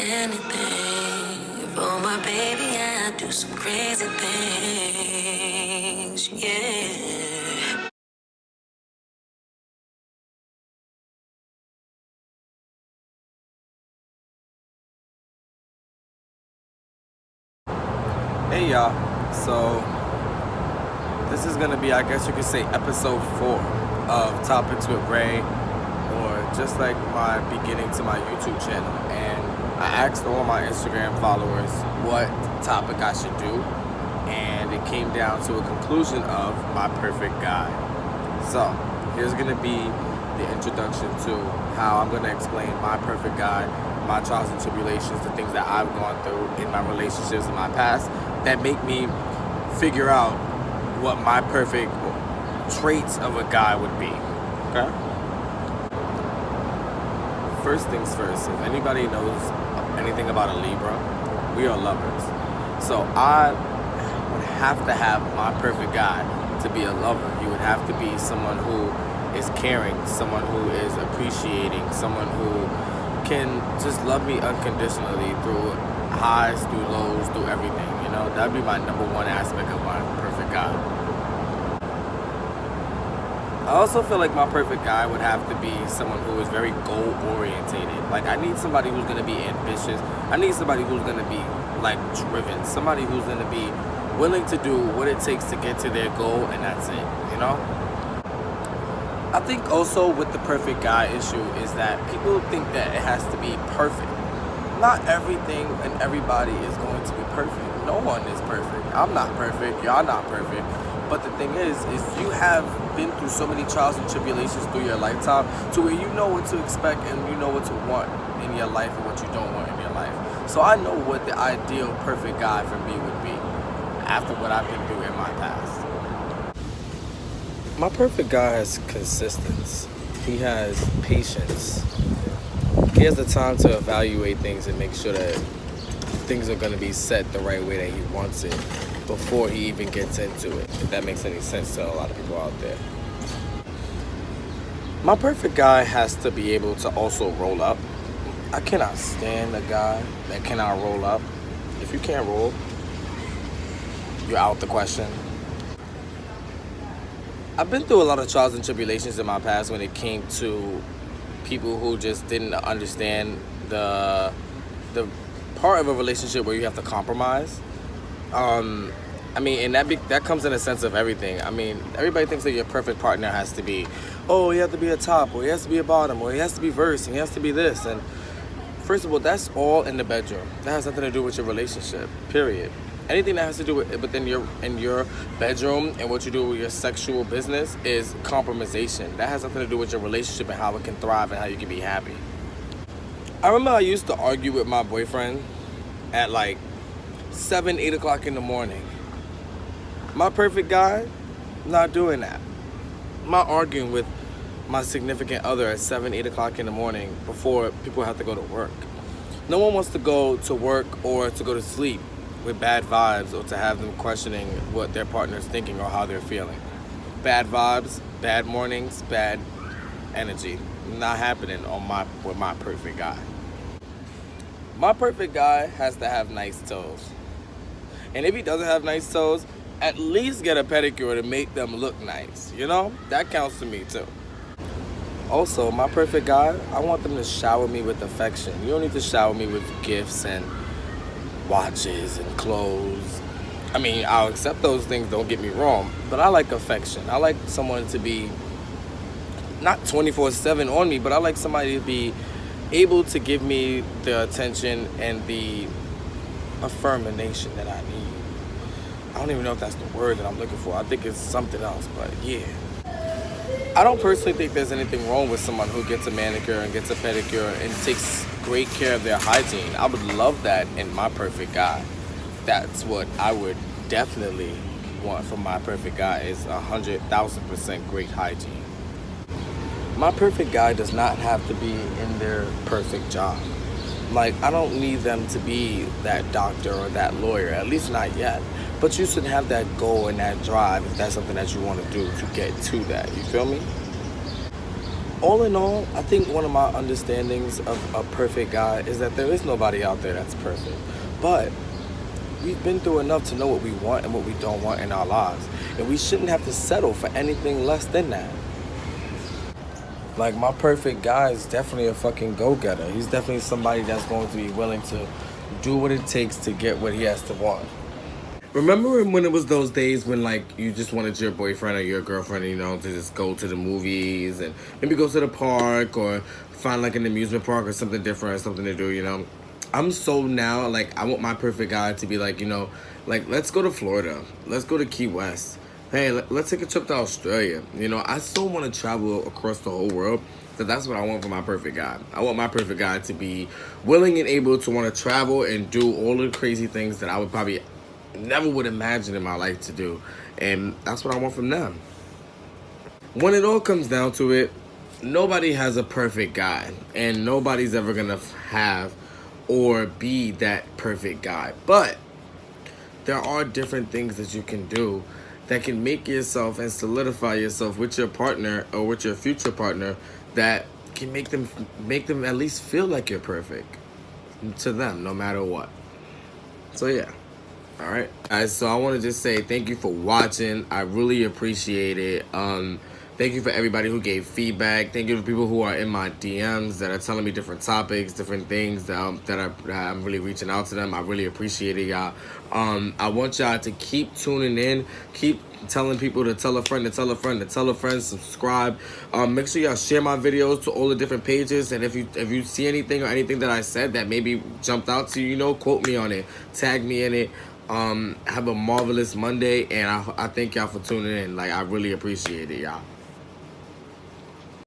anything. For my baby, I'd do some crazy things. Yeah. Hey y'all, so this is gonna be, I guess you could say, episode 4 of Topics with Ray, or just like my beginning to my YouTube channel. And I asked all my Instagram followers what topic I should do, and it came down to a conclusion of my perfect guy. So here's gonna be the introduction to how I'm gonna explain my perfect guy, my trials and tribulations, the things that I've gone through in my relationships in my past that make me figure out what my perfect traits of a guy would be. Okay? First things first, if anybody knows anything about a Libra, we are lovers. So I would have to have my perfect guy to be a lover. You would have to be someone who is caring, someone who is appreciating, someone who can just love me unconditionally through highs, through lows, through everything. You know, that'd be my number one aspect of my perfect guy. I also feel like my perfect guy would have to be someone who is very goal orientated. Like, I need somebody who's gonna be ambitious. I need somebody who's gonna be like driven. Somebody who's gonna be willing to do what it takes to get to their goal, and that's it, you know? I think also with the perfect guy issue is that people think that it has to be perfect. Not everything and everybody is going to be perfect. No one is perfect. I'm not perfect. Y'all not perfect. But the thing is you have been through so many trials and tribulations through your lifetime to where you know what to expect and you know what to want in your life and what you don't want in your life. So I know what the ideal perfect guy for me would be after what I've been through in my past. My perfect guy has consistency. He has patience. He has the time to evaluate things and make sure that things are going to be set the right way that he wants it before he even gets into it, if that makes any sense to a lot of people out there. My perfect guy has to be able to also roll up. I cannot stand a guy that cannot roll up. If you can't roll, you're out the question. I've been through a lot of trials and tribulations in my past when it came to people who just didn't understand the part of a relationship where you have to compromise. And that comes in a sense of everything. I mean, everybody thinks that your perfect partner has to be, oh, he has to be a top, or he has to be a bottom, or he has to be verse, and he has to be this. And first of all, that's all in the bedroom. That has nothing to do with your relationship, period. Anything that has to do with within your bedroom and what you do with your sexual business is compromisation. That has nothing to do with your relationship and how it can thrive and how you can be happy. I remember I used to argue with my boyfriend at like 7, 8 o'clock in the morning. My perfect guy, not doing that. I'm not arguing with my significant other at 7, 8 o'clock in the morning before people have to go to work. No one wants to go to work or to go to sleep with bad vibes or to have them questioning what their partner's thinking or how they're feeling. Bad vibes, bad mornings, bad energy. Not happening with my perfect guy. My perfect guy has to have nice toes. And if he doesn't have nice toes, at least get a pedicure to make them look nice. You know? That counts to me too. Also, my perfect guy, I want them to shower me with affection. You don't need to shower me with gifts and watches and clothes. I mean, I'll accept those things, don't get me wrong, but I like affection. I like someone to be not 24/7 on me, but I like somebody to be able to give me the attention and the affirmation that I need. I don't even know if that's the word that I'm looking for. I think it's something else, but yeah. I don't personally think there's anything wrong with someone who gets a manicure and gets a pedicure and takes great care of their hygiene. I would love that in my perfect guy. That's what I would definitely want from my perfect guy, is 100,000% great hygiene. My perfect guy does not have to be in their perfect job. Like, I don't need them to be that doctor or that lawyer, at least not yet. But you should have that goal and that drive if that's something that you want to do to get to that. You feel me? all in all, I think one of my understandings of a perfect guy is that there is nobody out there that's perfect. But we've been through enough to know what we want and what we don't want in our lives. And we shouldn't have to settle for anything less than that. Like, my perfect guy is definitely a fucking go-getter. He's definitely somebody that's going to be willing to do what it takes to get what he has to want. Remember when it was those days when, like, you just wanted your boyfriend or your girlfriend, you know, to just go to the movies and maybe go to the park or find, like, an amusement park or something different, something to do, you know? I'm so now, like, I want my perfect guy to be like, you know, like, let's go to Florida. Let's go to Key West. Hey, let's take a trip to Australia. You know, I so want to travel across the whole world. So that's what I want for my perfect guy. I want my perfect guy to be willing and able to want to travel and do all the crazy things that I would probably never would imagine in my life to do. And that's what I want from them. When it all comes down to it, nobody has a perfect guy. And nobody's ever going to have or be that perfect guy. But there are different things that you can do that can make yourself and solidify yourself with your partner or with your future partner that can make them at least feel like you're perfect to them, no matter what. So yeah. All right, guys, so I want to just say thank you for watching. I really appreciate it. Thank you for everybody who gave feedback. Thank you for people who are in my DMs that are telling me different topics, different things that I'm really reaching out to them. I really appreciate it, y'all. I want y'all to keep tuning in, keep telling people to tell a friend, to tell a friend, to tell a friend, subscribe. Make sure y'all share my videos to all the different pages. And if you see anything or anything that I said that maybe jumped out to you, you know, quote me on it, tag me in it. Have a marvelous Monday, and I thank y'all for tuning in. Like, I really appreciate it, y'all.